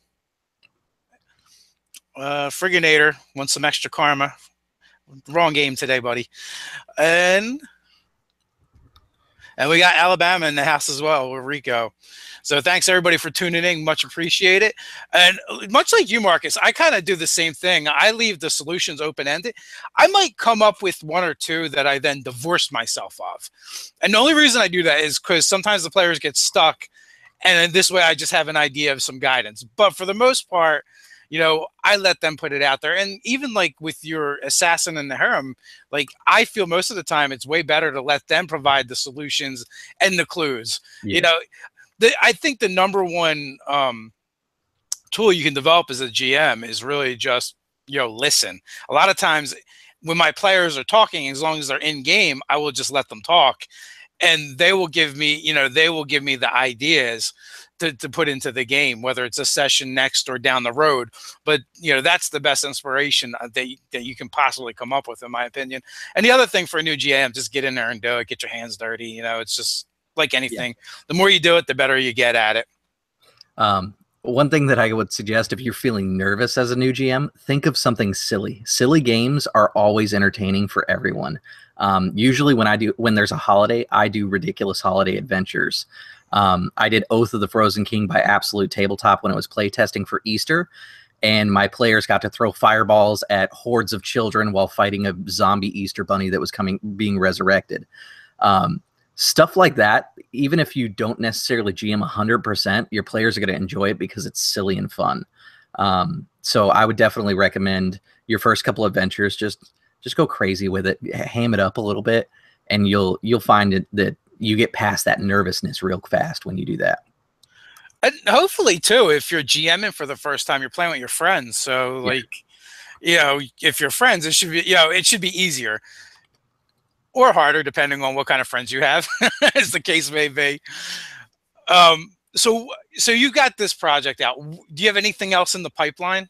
Frigginator wants some extra karma. Wrong game today, buddy. And we got Alabama in the house as well with Rico. So thanks everybody for tuning in. Much appreciate it. And much like you, Marcus, I kind of do the same thing. I leave the solutions open-ended. I might come up with 1 or 2 that I then divorce myself of. And the only reason I do that is because sometimes the players get stuck. And this way I just have an idea of some guidance. But for the most part, you know, I let them put it out there. And even like with your assassin and the harem, like I feel most of the time it's way better to let them provide the solutions and the clues. Yeah. You know, I think the #1 tool you can develop as a GM is really just, you know, listen. A lot of times when my players are talking, as long as they're in game, I will just let them talk. And they will give me, you know, they will give me the ideas to put into the game, whether it's a session next or down the road. But, you know, that's the best inspiration that you can possibly come up with, in my opinion. And the other thing for a new GM, just get in there and do it, get your hands dirty. You know, it's just like anything. Yeah. The more you do it, the better you get at it. One thing that I would suggest, if you're feeling nervous as a new GM, think of something silly. Silly games are always entertaining for everyone. Usually when there's a holiday, I do ridiculous holiday adventures. I did Oath of the Frozen King by Absolute Tabletop when it was playtesting for Easter, and my players got to throw fireballs at hordes of children while fighting a zombie Easter bunny that was being resurrected. Stuff like that, even if you don't necessarily GM 100%, your players are going to enjoy it because it's silly and fun. So I would definitely recommend your first couple of adventures, just go crazy with it, ham it up a little bit, and you'll find that you get past that nervousness real fast when you do that. And hopefully too, if you're GMing for the first time, you're playing with your friends. So like, you know, if you're friends, it should be, you know, it should be easier or harder depending on what kind of friends you have, as the case may be. So you got this project out. Do you have anything else in the pipeline?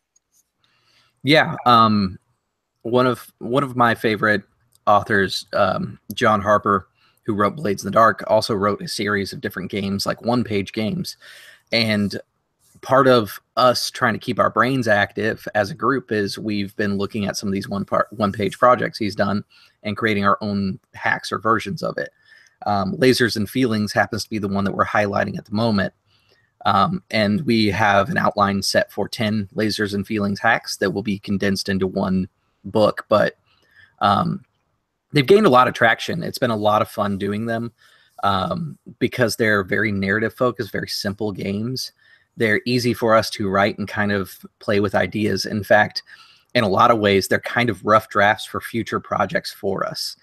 Yeah. One of my favorite authors, John Harper, who wrote Blades in the Dark, also wrote a series of different games, like one-page games. And part of us trying to keep our brains active as a group is we've been looking at some of these one-page projects he's done and creating our own hacks or versions of it. Lasers and Feelings happens to be the one that we're highlighting at the moment. And we have an outline set for 10 lasers and feelings hacks that will be condensed into one book. But they've gained a lot of traction. It's been a lot of fun doing them because they're very narrative focused, very simple games. They're easy for us to write and kind of play with ideas. In fact, in a lot of ways, they're kind of rough drafts for future projects for us.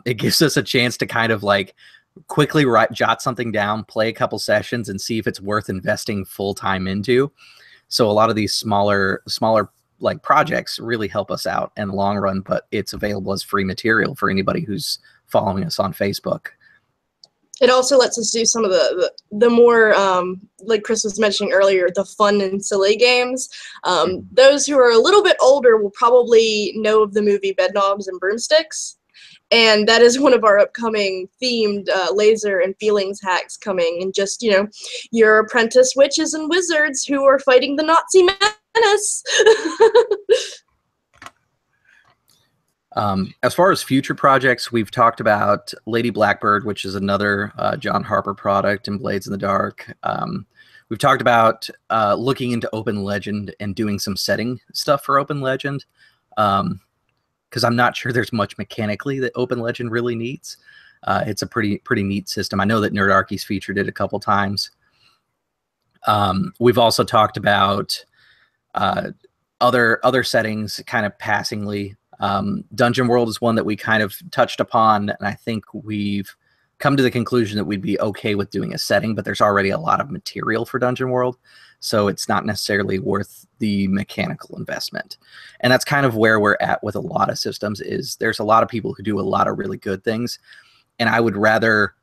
It gives us a chance to kind of like quickly jot something down, play a couple sessions, and see if it's worth investing full time into. So a lot of these smaller like projects really help us out in the long run, but it's available as free material for anybody who's following us on Facebook. It also lets us do some of the more, like Chris was mentioning earlier, the fun and silly games. Those who are a little bit older will probably know of the movie Bedknobs and Broomsticks. And that is one of our upcoming themed laser and feelings hacks coming. And just, you know, your apprentice witches and wizards who are fighting the Nazi menace. As far as future projects, we've talked about Lady Blackbird, which is another John Harper product, and Blades in the Dark. We've talked about looking into Open Legend and doing some setting stuff for Open Legend, because I'm not sure there's much mechanically that Open Legend really needs. It's a pretty neat system. I know that Nerdarchy's featured it a couple times. We've also talked about other settings kind of passingly. Dungeon World is one that we kind of touched upon, and I think we've come to the conclusion that we'd be okay with doing a setting, but there's already a lot of material for Dungeon World, so it's not necessarily worth the mechanical investment. And that's kind of where we're at with a lot of systems, is there's a lot of people who do a lot of really good things, and I would rather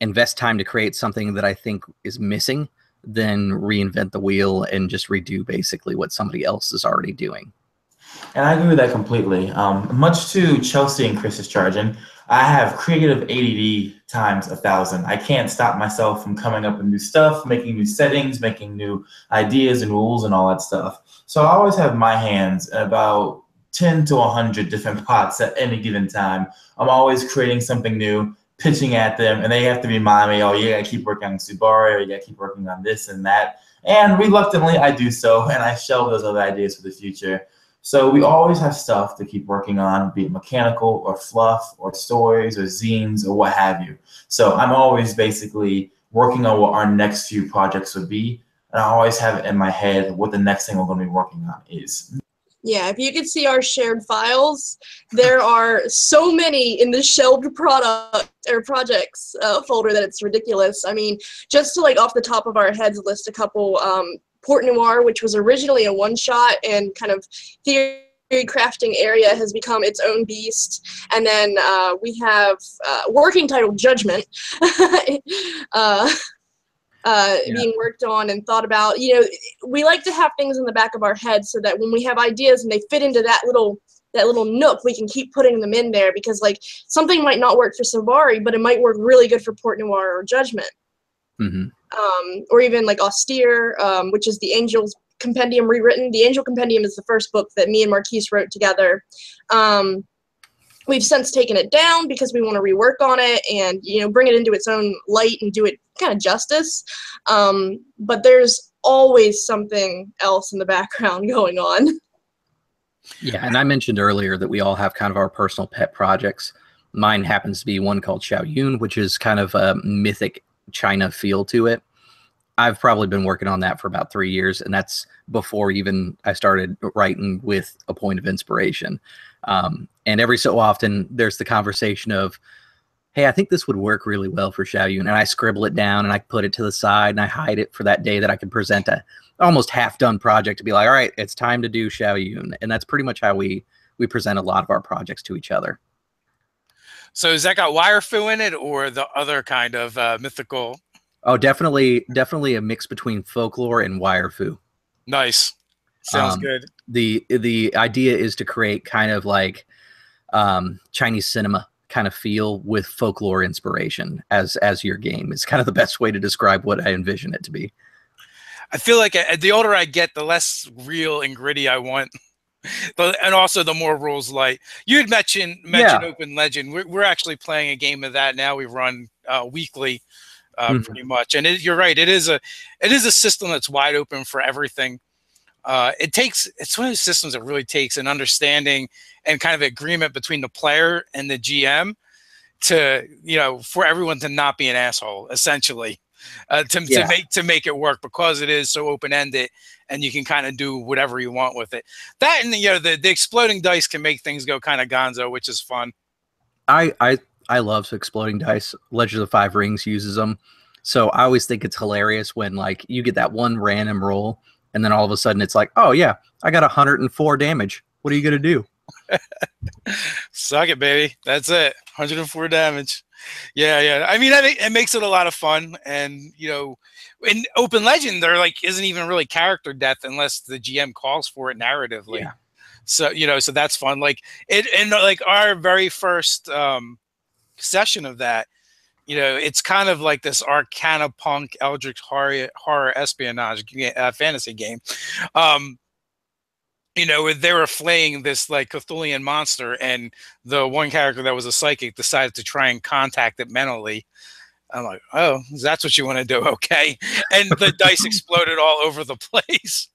invest time to create something that I think is missing than reinvent the wheel and just redo basically what somebody else is already doing. And I agree with that completely. Much to Chelsea and Chris's charging, I have creative ADD times 1,000. I can't stop myself from coming up with new stuff, making new settings, making new ideas and rules and all that stuff. So I always have my hands in about 10 to 100 different pots at any given time. I'm always creating something new, pitching at them, and they have to remind me, oh, you gotta keep working on Subari, or you gotta keep working on this and that. And reluctantly, I do so, and I shelve those other ideas for the future. So we always have stuff to keep working on, be it mechanical or fluff or stories or zines or what have you. So I'm always basically working on what our next few projects would be, and I always have it in my head what the next thing we're going to be working on is. Yeah, if you could see our shared files, there are so many in the shelved product or projects folder that it's ridiculous. I mean, just to like off the top of our heads list a couple, Port Noir, which was originally a one-shot and kind of theory crafting area, has become its own beast. And then we have working title Judgment being worked on and thought about. You know, we like to have things in the back of our head so that when we have ideas and they fit into that little nook, we can keep putting them in there, because like something might not work for Subari, but it might work really good for Port Noir or Judgment. Mm-hmm. Or even like Austere, which is the Angel's Compendium rewritten. The Angel Compendium is the first book that me and Marquise wrote together. We've since taken it down because we want to rework on it and, you know, bring it into its own light and do it kind of justice. But there's always something else in the background going on. Yeah, and I mentioned earlier that we all have kind of our personal pet projects. Mine happens to be one called Xiao Yun, which is kind of a mythic China feel to it. I've probably been working on that for about 3 years, and that's before even I started writing with a point of inspiration. And every so often, there's the conversation of, hey, I think this would work really well for Xiao Yun, and I scribble it down, and I put it to the side, and I hide it for that day that I can present a almost half-done project to be like, all right, it's time to do Xiao Yun. And that's pretty much how we present a lot of our projects to each other. So has that got wire fu in it, or the other kind of mythical? Oh, definitely a mix between folklore and wire fu. Nice. Sounds good. The idea is to create kind of like Chinese cinema kind of feel with folklore inspiration as your game. Is kind of the best way to describe what I envision it to be. I feel like the older I get, the less real and gritty I want. And also the more rules light. You had mentioned Open Legend. We're actually playing a game of that now. We run weekly pretty much. And you're right. It is a system that's wide open for everything. It's one of those systems that really takes an understanding and kind of agreement between the player and the GM to, for everyone to not be an asshole, essentially, to make it work, because it is so open-ended and you can kind of do whatever you want with it. That, and the exploding dice can make things go kind of gonzo, which is fun. I love exploding dice. Legend of the Five Rings uses them. So I always think it's hilarious when like you get that one random roll and then all of a sudden it's like, oh yeah, I got 104 damage. What are you going to do? Suck it, baby. That's it. 104 damage. Yeah. I mean, it makes it a lot of fun. And, in Open Legend, there isn't even really character death unless the GM calls for it narratively. Yeah. So, so that's fun. Like our very first session of that, it's kind of like this Arcana punk eldritch horror espionage fantasy game. They were flaying this like Cthulhian monster, and the one character that was a psychic decided to try and contact it mentally. I'm like, oh, that's what you want to do, okay? And the dice exploded all over the place.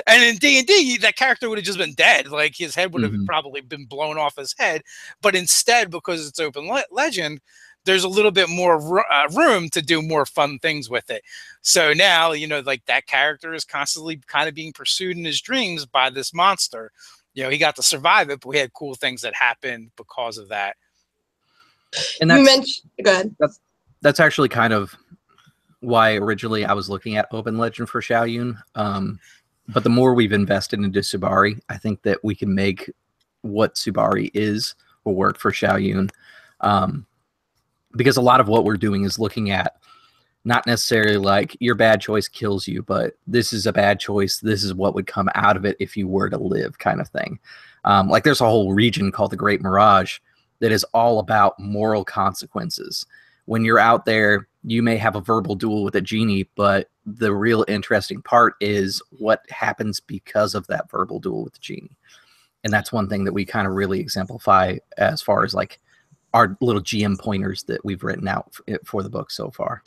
And in D&D, that character would have just been dead. Like his head would have probably been blown off his head. But instead, because it's Open Legend, there's a little bit more room to do more fun things with it. So now, like that character is constantly kind of being pursued in his dreams by this monster. He got to survive it, but we had cool things that happened because of that. And you mentioned, go ahead. That's actually kind of why originally I was looking at Open Legend for Xiaoyun. But the more we've invested into Subari, I think that we can make what Subari is will work for Xiaoyun. Because a lot of what we're doing is looking at not necessarily like your bad choice kills you, but this is a bad choice. This is what would come out of it if you were to live, kind of thing. Like there's a whole region called the Great Mirage that is all about moral consequences. When you're out there, you may have a verbal duel with a genie, but the real interesting part is what happens because of that verbal duel with the genie. And that's one thing that we kind of really exemplify as far as like our little GM pointers that we've written out for the book so far.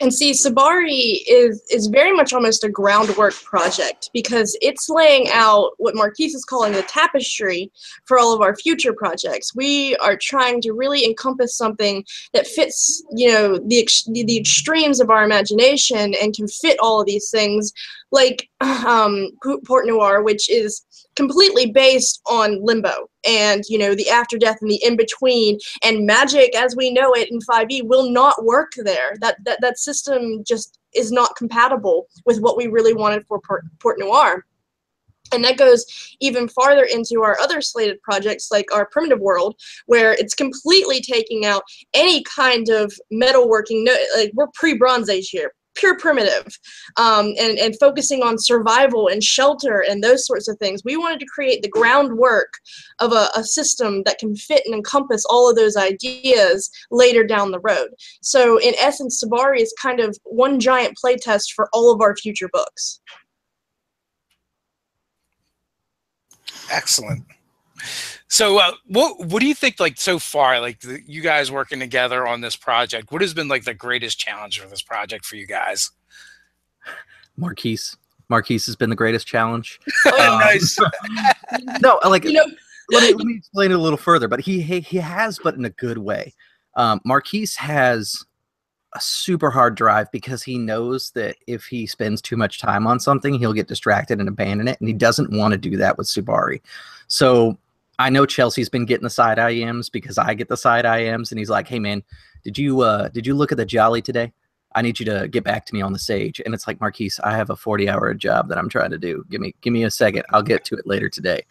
And see, Subari is very much almost a groundwork project because it's laying out what Marquise is calling the tapestry for all of our future projects. We are trying to really encompass something that fits, the extremes of our imagination and can fit all of these things, like Port Noir, which is completely based on limbo and the after death and the in between, and magic as we know it in 5e will not work there. That system just is not compatible with what we really wanted for Port Noir. And that goes even farther into our other slated projects, like our Primitive World, where it's completely taking out any kind of metalworking. Like we're pre-Bronze Age here, pure primitive, and focusing on survival and shelter and those sorts of things. We wanted to create the groundwork of a system that can fit and encompass all of those ideas later down the road. So in essence, Subari is kind of one giant playtest for all of our future books. Excellent. So what do you think, like, so far, like you guys working together on this project, what has been like the greatest challenge for this project for you guys? Marquise has been the greatest challenge. Oh, nice. No, like, let me explain it a little further, but he has, but in a good way. Marquise has a super hard drive because he knows that if he spends too much time on something, he'll get distracted and abandon it, and he doesn't want to do that with Subari. So I know Chelsea's been getting the side IMs because I get the side IMs, and he's like, "Hey man, did you look at the Jolly today? I need you to get back to me on the Sage." And it's like, Marquise, I have a 40-hour job that I'm trying to do. Give me a second. I'll get to it later today.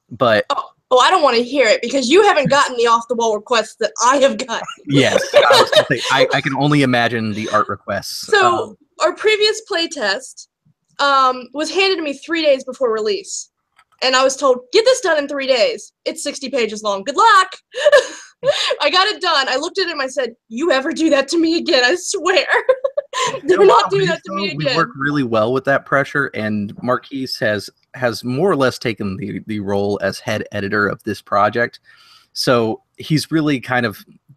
But I don't want to hear it because you haven't gotten the off-the-wall requests that I have gotten. Yes, I was gonna say, I can only imagine the art requests. So our previous playtest was handed to me 3 days before release. And I was told, get this done in 3 days. It's 60 pages long. Good luck. I got it done. I looked at him. I said, you ever do that to me again, I swear. Do not do that to me again. We work really well with that pressure, and Marquise has more or less taken the role as head editor of this project. So he's really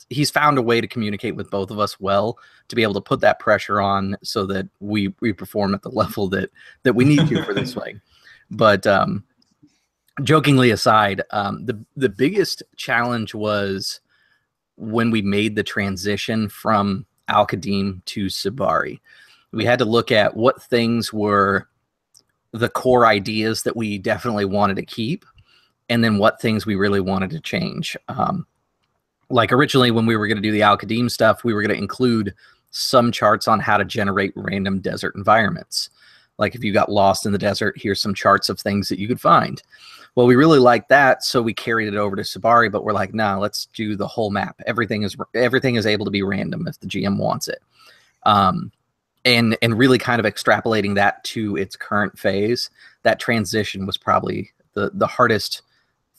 he's found a way to communicate with both of us well, to be able to put that pressure on so that we perform at the level that we need to for this swing. But jokingly aside, the biggest challenge was when we made the transition from Al-Qadim to Subari. We had to look at what things were the core ideas that we definitely wanted to keep, and then what things we really wanted to change. Like originally when we were going to do the Al-Qadim stuff, we were going to include some charts on how to generate random desert environments. Like if you got lost in the desert, here's some charts of things that you could find. Well, we really liked that, so we carried it over to Subari, but we're like, nah, let's do the whole map. Everything is able to be random if the GM wants it. And really kind of extrapolating that to its current phase, that transition was probably the hardest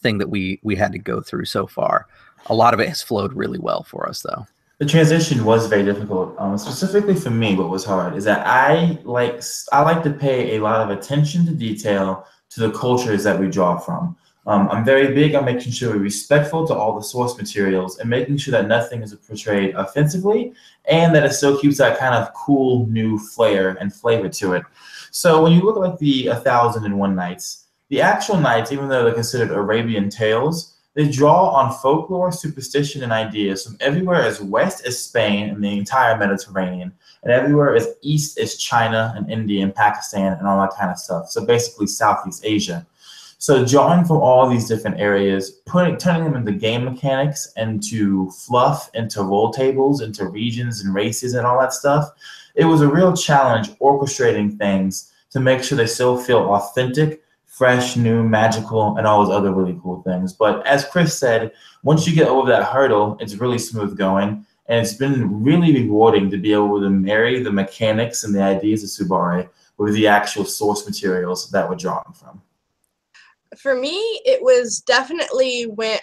thing that we had to go through so far. A lot of it has flowed really well for us, though. The transition was very difficult. Specifically for me, what was hard is that I like to pay a lot of attention to detail to the cultures that we draw from. I'm very big on making sure we're respectful to all the source materials and making sure that nothing is portrayed offensively and that it still keeps that kind of cool new flair and flavor to it. So when you look at like the 1001 Nights, the actual nights, even though they're considered Arabian tales, they draw on folklore, superstition, and ideas from everywhere as west as Spain and the entire Mediterranean, and everywhere as east as China and India and Pakistan and all that kind of stuff. So basically Southeast Asia. So drawing from all these different areas, turning them into game mechanics, into fluff, into roll tables, into regions and races and all that stuff, it was a real challenge orchestrating things to make sure they still feel authentic, fresh, new, magical, and all those other really cool things. But as Chris said, once you get over that hurdle, it's really smooth going. And it's been really rewarding to be able to marry the mechanics and the ideas of Subari with the actual source materials that we're drawing from. For me, it was definitely when,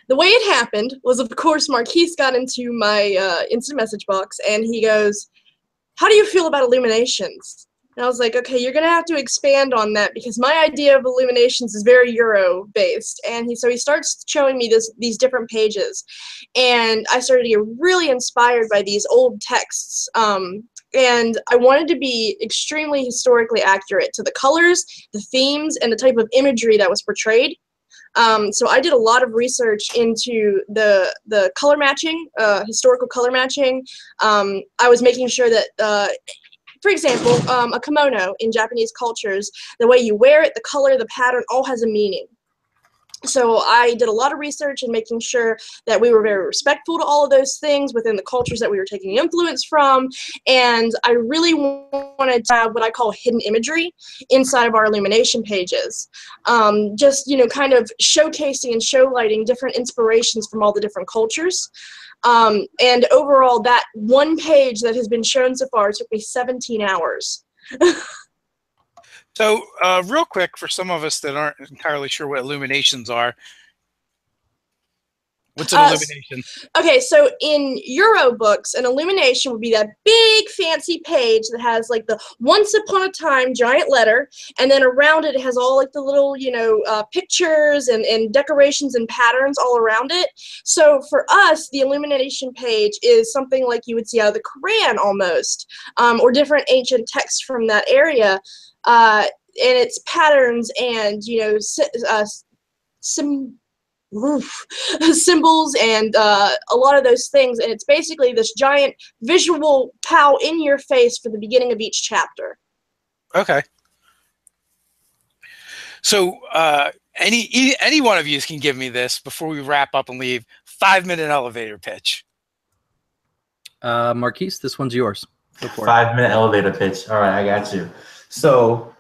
the way it happened was, of course, Marquise got into my instant message box, and he goes, "How do you feel about illuminations?" And I was like, okay, you're going to have to expand on that because my idea of illuminations is very Euro-based. And so he starts showing me these different pages. And I started to get really inspired by these old texts. And I wanted to be extremely historically accurate to the colors, the themes, and the type of imagery that was portrayed. So I did a lot of research into the color matching, historical color matching. I was making sure that for example, a kimono in Japanese cultures, the way you wear it, the color, the pattern, all has a meaning. So I did a lot of research in making sure that we were very respectful to all of those things within the cultures that we were taking influence from. And I really wanted to have what I call hidden imagery inside of our illumination pages. Just, kind of showcasing and showlighting different inspirations from all the different cultures. And overall, that one page that has been shown so far took me 17 hours. So real quick, for some of us that aren't entirely sure what illuminations are, what's an illumination? Okay, so in Euro books, an illumination would be that big fancy page that has like the once upon a time giant letter, and then around it has all like the little, pictures and decorations and patterns all around it. So for us, the illumination page is something like you would see out of the Quran almost, or different ancient texts from that area. And it's patterns and, symbols and a lot of those things, and it's basically this giant visual pow in your face for the beginning of each chapter. Okay. So any one of you can give me this before we wrap up and leave. 5-minute elevator pitch. Marquise, this one's yours. Go for it. 5-minute elevator pitch. All right, I got you. So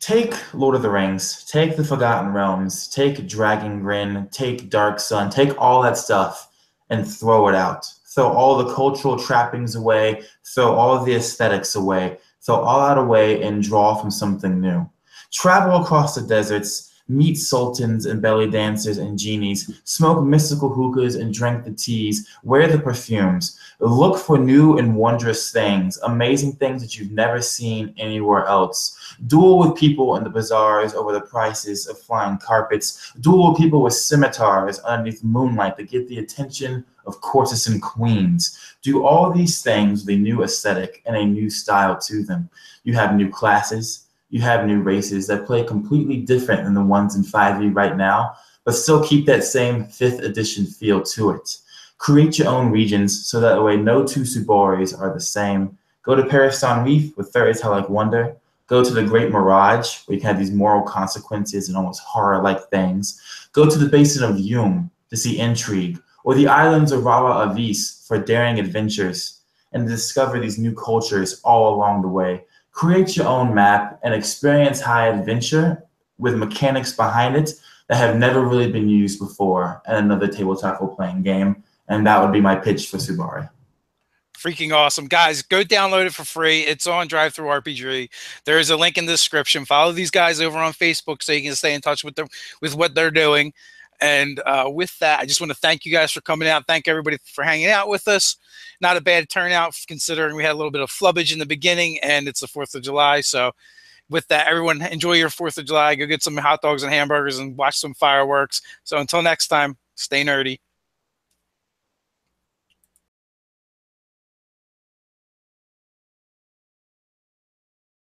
take Lord of the Rings, take the Forgotten Realms, take Dragon Grin, take Dark Sun, take all that stuff and throw it out. Throw all the cultural trappings away, throw all of the aesthetics away, throw all that away and draw from something new. Travel across the deserts, meet sultans and belly dancers and genies, smoke mystical hookahs and drink the teas, wear the perfumes, look for new and wondrous things, amazing things that you've never seen anywhere else. Duel with people in the bazaars over the prices of flying carpets. Duel with people with scimitars underneath moonlight to get the attention of courtesan queens. Do all these things with a new aesthetic and a new style to them. You have new classes, you have new races that play completely different than the ones in 5e right now, but still keep that same 5th edition feel to it. Create your own regions so that way no two Subaris are the same. Go to Paristan Reef with Fairy Tale Like Wonder. Go to the Great Mirage, where you can have these moral consequences and almost horror-like things. Go to the Basin of Yum to see intrigue, or the islands of Rawa Avis for daring adventures, and to discover these new cultures all along the way. Create your own map and experience high adventure with mechanics behind it that have never really been used before in another tabletop role-playing game, and that would be my pitch for Subari. Freaking awesome. Guys, go download it for free. It's on Drive-Thru RPG. There is a link in the description. Follow these guys over on Facebook so you can stay in touch with them, with what they're doing. And with that, I just want to thank you guys for coming out. Thank everybody for hanging out with us. Not a bad turnout considering we had a little bit of flubbage in the beginning and it's the 4th of July. So with that, everyone enjoy your 4th of July. Go get some hot dogs and hamburgers and watch some fireworks. So until next time, stay nerdy.